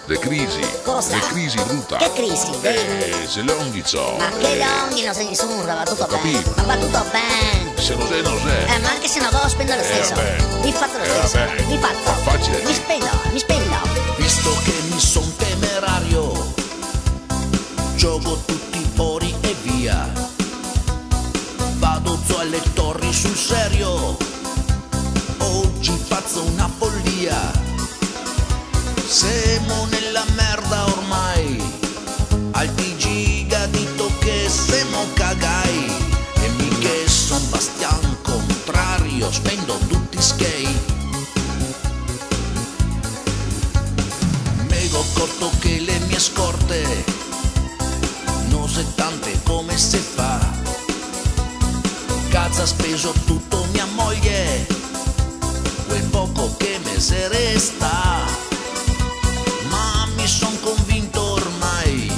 Le crisi. Cosa? Le crisi brutta. Che crisi? Se le onghi so. Ma che longhi non sei nessuno, va tutto bene. capito. Ma va tutto bene. Se non sei, non sei. Ma anche se non devo spendere lo stesso. vabbè. Mi faccio lo stesso. vabbè. Mi faccio. Facile. Mi spendo, mi spendo. Visto che mi son temerario, gioco tutti fuori e via. Vado su alle torri sul serio, oggi faccio una follia. Siamo nella merda ormai, al giga dito che siamo cagai. E mica son Bastian contrario, spendo tutti skate. Me ho accorto che le mie scorte non so tante come si fa. Cazzo, ha speso tutto mia moglie, quel poco che me se resta. Ma mi son convinto ormai,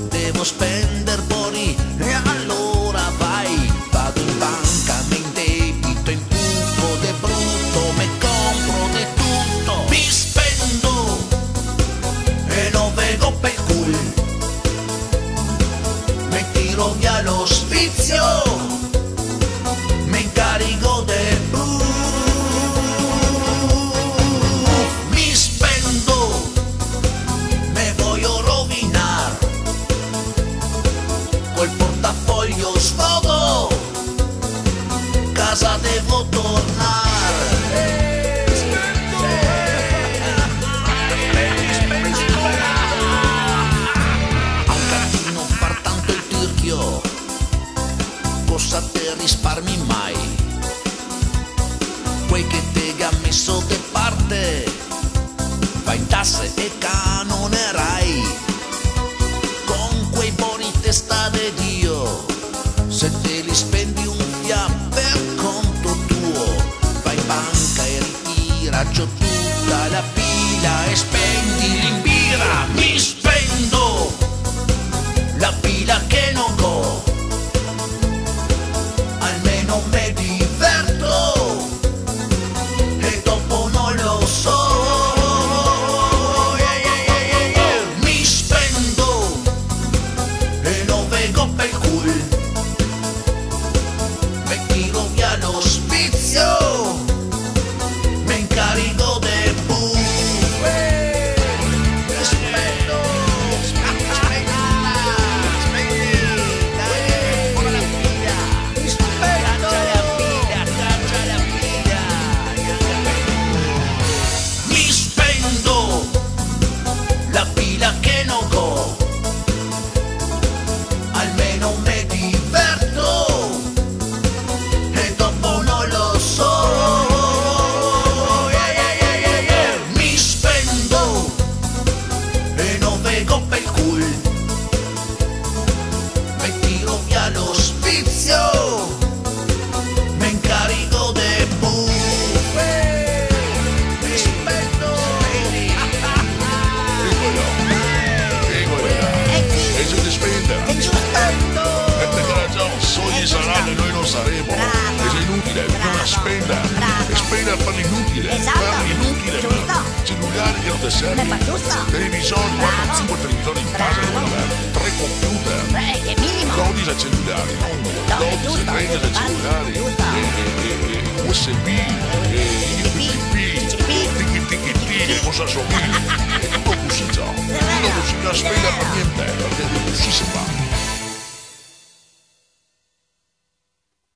devo spender fuori e allora vai. Vado in banca, mi indebito, impuco de brutto, me compro di tutto. Mi spendo e lo vedo per cul. Mi tiro via lo sfizio, mi incarico del mi spendo, me voglio rovinar, col portafoglio sfogo, casa devo tornare. A un cantino far tanto il tirchio, cosa te risparmi mai? Quel che te ha messo de parte, vai in tasse e canonerai. Con quei buoni testa de Dio, se te li spendi un fiamme per conto tuo, vai in banca e ritira giù tutta la pila e spendi l'imbira. Mi spendo la pila che non go, almeno me diverto e dopo non lo so. Mi spendo e lo vedo per cul, me tiro via lo sfizio, me incarico del mi spendo, mi spendo la pila che non go, almeno me diverto e dopo non lo so. Mi spendo e non vedo per cul, me tiro via lo sfizio, me incarico del mi spendo. E se ti spenda. È giusto. E perché ragione, sogni saranno e noi non saremo. Bravo. E sei inutile, non la spenda. Bravo. E spenda per l'inutile. Esatto. Per l'inutile. Giusto. Cellulari che non ti servono. Ma giusto. Televisori, Bravo. 45 televisori in casa Bravo. devono avere. 3 computer. Che minimo. 12 a cellulari. No, 12 giusto, 30 giusto, cellulari. giusto. USB. Tiki tiki tiki, cosa somiglia? E tutto così, ciao. Tutto così, non spenda per niente. Perché così si fa.